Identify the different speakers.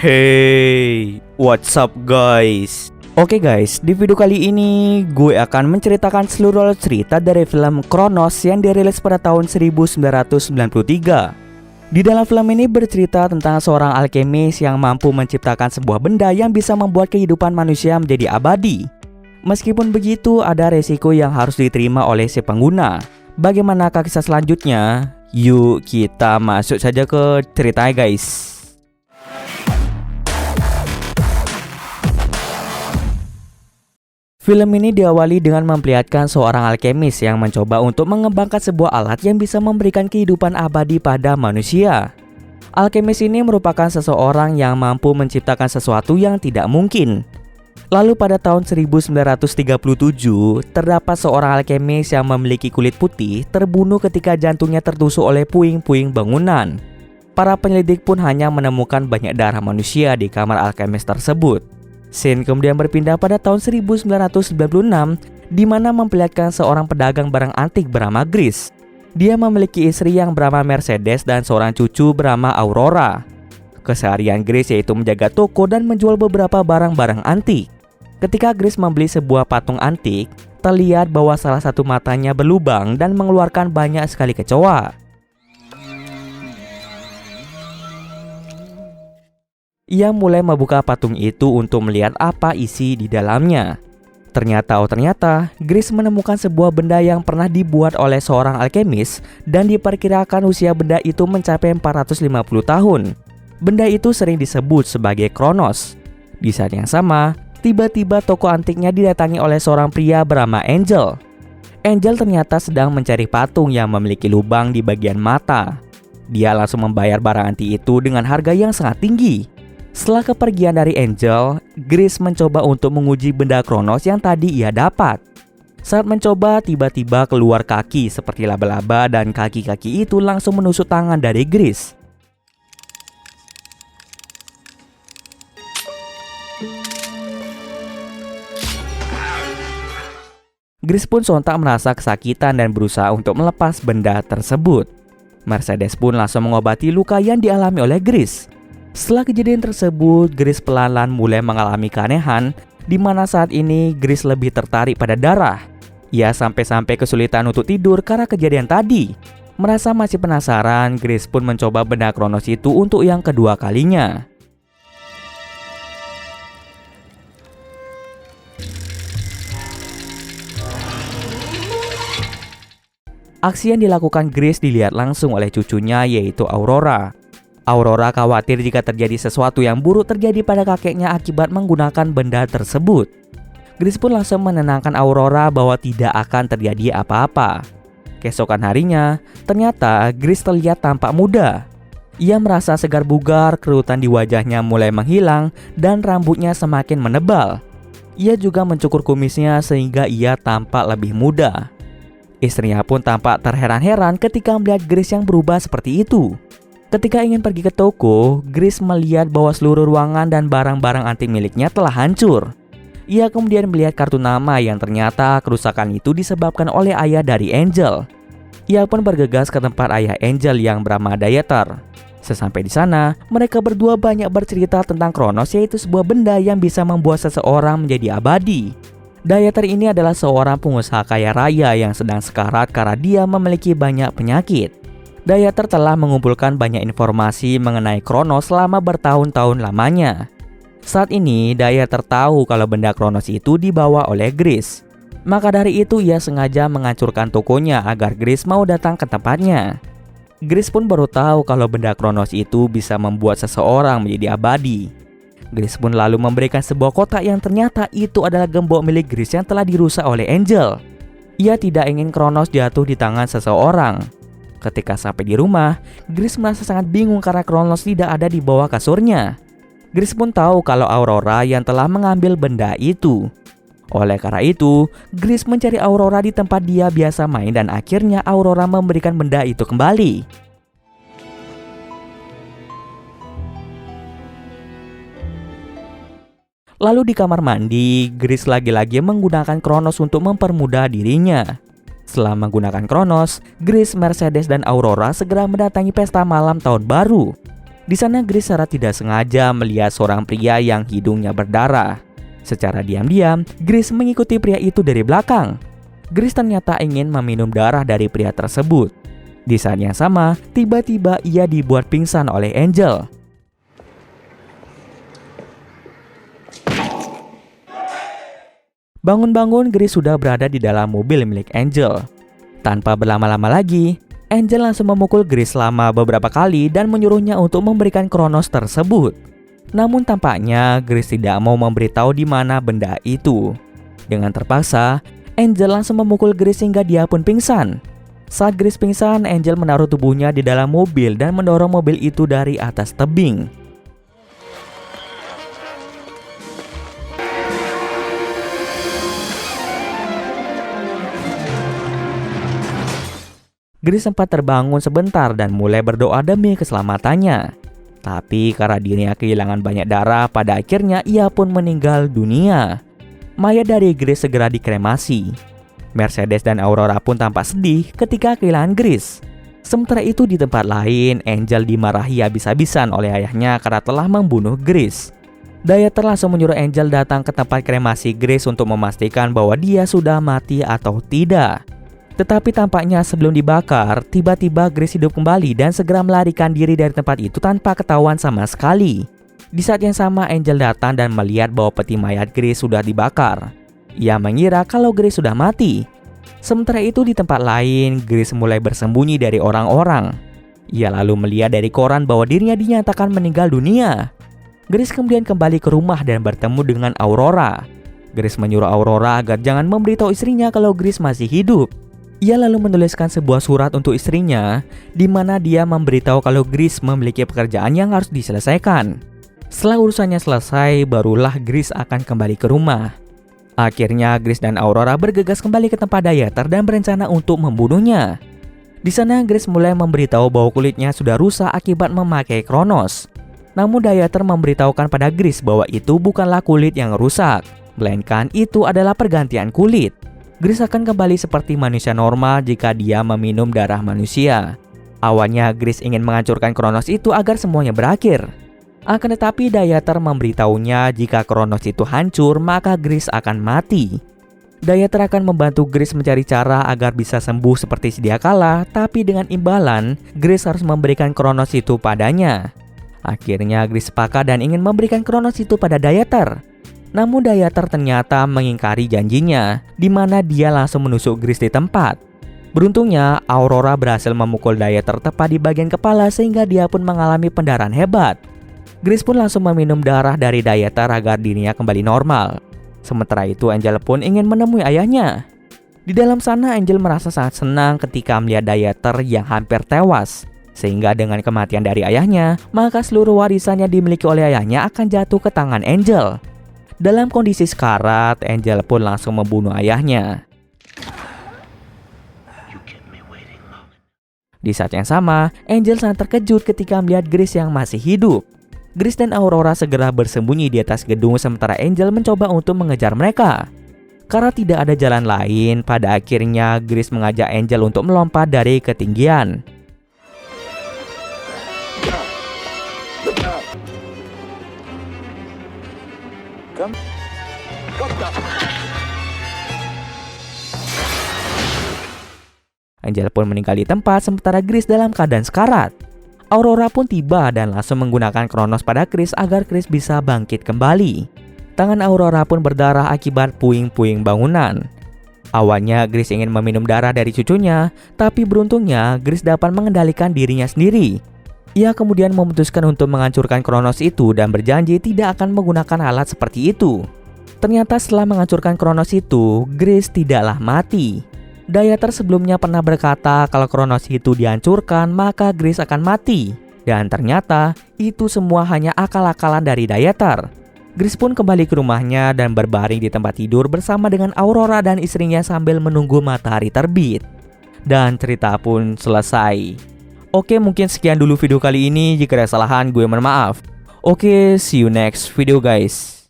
Speaker 1: Hey, what's up guys? Oke guys, di video kali ini gue akan menceritakan seluruh cerita dari film Chronos yang dirilis pada tahun 1993. Di dalam film ini bercerita tentang seorang alkemis yang mampu menciptakan sebuah benda yang bisa membuat kehidupan manusia menjadi abadi. Meskipun begitu, ada resiko yang harus diterima oleh si pengguna. Bagaimana kisah selanjutnya? Yuk kita masuk saja ke ceritanya guys. Film ini diawali dengan memperlihatkan seorang alkemis yang mencoba untuk mengembangkan sebuah alat yang bisa memberikan kehidupan abadi pada manusia. Alkemis ini merupakan seseorang yang mampu menciptakan sesuatu yang tidak mungkin. Lalu pada tahun 1937, terdapat seorang alkemis yang memiliki kulit putih terbunuh ketika jantungnya tertusuk oleh puing-puing bangunan. Para penyelidik pun hanya menemukan banyak darah manusia di kamar alkemis tersebut. Scene kemudian berpindah pada tahun 1996 di mana memperlihatkan seorang pedagang barang antik bernama Grace. Dia memiliki istri yang bernama Mercedes dan seorang cucu bernama Aurora. Keseharian Grace yaitu menjaga toko dan menjual beberapa barang-barang antik. Ketika Grace membeli sebuah patung antik, terlihat bahwa salah satu matanya berlubang dan mengeluarkan banyak sekali kecoa. Ia mulai membuka patung itu untuk melihat apa isi di dalamnya. Ternyata Grace menemukan sebuah benda yang pernah dibuat oleh seorang alkemis dan diperkirakan usia benda itu mencapai 450 tahun. Benda itu sering disebut sebagai Chronos. Di saat yang sama, tiba-tiba toko antiknya didatangi oleh seorang pria bernama Angel. Angel ternyata sedang mencari patung yang memiliki lubang di bagian mata. Dia langsung membayar barang antik itu dengan harga yang sangat tinggi. Setelah kepergian dari Angel, Grace mencoba untuk menguji benda Chronos yang tadi ia dapat. Saat mencoba, tiba-tiba keluar kaki seperti laba-laba dan kaki-kaki itu langsung menusuk tangan dari Grace. Grace pun sontak merasa kesakitan dan berusaha untuk melepas benda tersebut. Mercedes pun langsung mengobati luka yang dialami oleh Grace. Setelah kejadian tersebut, Grace pelan-pelan mulai mengalami keanehan, di mana saat ini Grace lebih tertarik pada darah. Ia sampai-sampai kesulitan untuk tidur karena kejadian tadi. Merasa masih penasaran, Grace pun mencoba benda Chronos itu untuk yang kedua kalinya. Aksi yang dilakukan Grace dilihat langsung oleh cucunya yaitu Aurora. Aurora khawatir jika terjadi sesuatu yang buruk terjadi pada kakeknya akibat menggunakan benda tersebut. Grace pun langsung menenangkan Aurora bahwa tidak akan terjadi apa-apa. Keesokan harinya, ternyata Grace terlihat tampak muda. Ia merasa segar bugar, kerutan di wajahnya mulai menghilang, dan rambutnya semakin menebal. Ia juga mencukur kumisnya sehingga ia tampak lebih muda. Istrinya pun tampak terheran-heran ketika melihat Grace yang berubah seperti itu. Ketika ingin pergi ke toko, Grace melihat bahwa seluruh ruangan dan barang-barang antik miliknya telah hancur. Ia kemudian melihat kartu nama yang ternyata kerusakan itu disebabkan oleh ayah dari Angel. Ia pun bergegas ke tempat ayah Angel yang bernama Dieter. Sesampai di sana, mereka berdua banyak bercerita tentang Chronos, yaitu sebuah benda yang bisa membuat seseorang menjadi abadi. Dieter ini adalah seorang pengusaha kaya raya yang sedang sekarat karena dia memiliki banyak penyakit. Dieter telah mengumpulkan banyak informasi mengenai Chronos selama bertahun-tahun lamanya. Saat ini, Dieter tahu kalau benda Chronos itu dibawa oleh Grace. Maka dari itu ia sengaja menghancurkan tokonya agar Grace mau datang ke tempatnya. Grace pun baru tahu kalau benda Chronos itu bisa membuat seseorang menjadi abadi. Grace pun lalu memberikan sebuah kotak yang ternyata itu adalah gembok milik Grace yang telah dirusak oleh Angel. Ia tidak ingin Chronos jatuh di tangan seseorang. Ketika sampai di rumah, Grace merasa sangat bingung karena Chronos tidak ada di bawah kasurnya. Grace pun tahu kalau Aurora yang telah mengambil benda itu. Oleh karena itu, Grace mencari Aurora di tempat dia biasa main dan akhirnya Aurora memberikan benda itu kembali. Lalu di kamar mandi, Grace lagi-lagi menggunakan Chronos untuk mempermudah dirinya. Setelah menggunakan Chronos, Grace, Mercedes, dan Aurora segera mendatangi pesta malam tahun baru. Di sana Grace secara tidak sengaja melihat seorang pria yang hidungnya berdarah. Secara diam-diam, Grace mengikuti pria itu dari belakang. Grace ternyata ingin meminum darah dari pria tersebut. Di saat yang sama, tiba-tiba ia dibuat pingsan oleh Angel. Bangun-bangun, Grace sudah berada di dalam mobil milik Angel. Tanpa berlama-lama lagi, Angel langsung memukul Grace selama beberapa kali dan menyuruhnya untuk memberikan Kronos tersebut. Namun tampaknya Grace tidak mau memberitahu di mana benda itu. Dengan terpaksa, Angel langsung memukul Grace hingga dia pun pingsan. Saat Grace pingsan, Angel menaruh tubuhnya di dalam mobil dan mendorong mobil itu dari atas tebing. Grace sempat terbangun sebentar dan mulai berdoa demi keselamatannya. Tapi karena dirinya kehilangan banyak darah, pada akhirnya ia pun meninggal dunia. Mayat dari Grace segera dikremasi. Mercedes dan Aurora pun tampak sedih ketika kehilangan Grace. Sementara itu di tempat lain, Angel dimarahi habis-habisan oleh ayahnya karena telah membunuh Grace. Dieter langsung menyuruh Angel datang ke tempat kremasi Grace untuk memastikan bahwa dia sudah mati atau tidak. Tetapi tampaknya sebelum dibakar, tiba-tiba Grace hidup kembali dan segera melarikan diri dari tempat itu tanpa ketahuan sama sekali. Di saat yang sama, Angel datang dan melihat bahwa peti mayat Grace sudah dibakar. Ia mengira kalau Grace sudah mati. Sementara itu di tempat lain, Grace mulai bersembunyi dari orang-orang. Ia lalu melihat dari koran bahwa dirinya dinyatakan meninggal dunia. Grace kemudian kembali ke rumah dan bertemu dengan Aurora. Grace menyuruh Aurora agar jangan memberitahu istrinya kalau Grace masih hidup. Ia lalu menuliskan sebuah surat untuk istrinya, di mana dia memberitahu kalau Grace memiliki pekerjaan yang harus diselesaikan. Setelah urusannya selesai, barulah Grace akan kembali ke rumah. Akhirnya Grace dan Aurora bergegas kembali ke tempat Dieter dan berencana untuk membunuhnya. Di sana Grace mulai memberitahu bahwa kulitnya sudah rusak akibat memakai Kronos. Namun Dieter memberitahukan pada Grace bahwa itu bukanlah kulit yang rusak, melainkan itu adalah pergantian kulit. Grace akan kembali seperti manusia normal jika dia meminum darah manusia. Awalnya Grace ingin menghancurkan Kronos itu agar semuanya berakhir. Akan tetapi Dieter memberitahunya jika Kronos itu hancur maka Grace akan mati. Dieter akan membantu Grace mencari cara agar bisa sembuh seperti sedia kala, tapi dengan imbalan Grace harus memberikan Kronos itu padanya. Akhirnya Grace sepakat dan ingin memberikan Kronos itu pada Dieter. Namun Dieter ternyata mengingkari janjinya, di mana dia langsung menusuk Grace di tempat. Beruntungnya, Aurora berhasil memukul Dieter tepat di bagian kepala sehingga dia pun mengalami pendarahan hebat. Grace pun langsung meminum darah dari Dieter agar dirinya kembali normal. Sementara itu, Angel pun ingin menemui ayahnya. Di dalam sana, Angel merasa sangat senang ketika melihat Dieter yang hampir tewas. Sehingga dengan kematian dari ayahnya, maka seluruh warisan yang dimiliki oleh ayahnya akan jatuh ke tangan Angel. Dalam kondisi sekarat, Angel pun langsung membunuh ayahnya. Di saat yang sama, Angel sangat terkejut ketika melihat Grace yang masih hidup. Grace dan Aurora segera bersembunyi di atas gedung sementara Angel mencoba untuk mengejar mereka. Karena tidak ada jalan lain, pada akhirnya Grace mengajak Angel untuk melompat dari ketinggian. Angel pun meninggal di tempat sementara Grace dalam keadaan sekarat. Aurora pun tiba dan langsung menggunakan Kronos pada Grace agar Grace bisa bangkit kembali. Tangan Aurora pun berdarah akibat puing-puing bangunan. Awalnya Grace ingin meminum darah dari cucunya, tapi beruntungnya Grace dapat mengendalikan dirinya sendiri. Ia kemudian memutuskan untuk menghancurkan Kronos itu dan berjanji tidak akan menggunakan alat seperti itu. Ternyata setelah menghancurkan Kronos itu, Grace tidaklah mati. Dieter sebelumnya pernah berkata kalau Kronos itu dihancurkan maka Grace akan mati. Dan ternyata itu semua hanya akal-akalan dari Dieter. Grace pun kembali ke rumahnya dan berbaring di tempat tidur bersama dengan Aurora dan istrinya sambil menunggu matahari terbit. Dan cerita pun selesai. Oke, mungkin sekian dulu video kali ini. Jika ada kesalahan, gue mohon maaf. Oke, see you next video guys.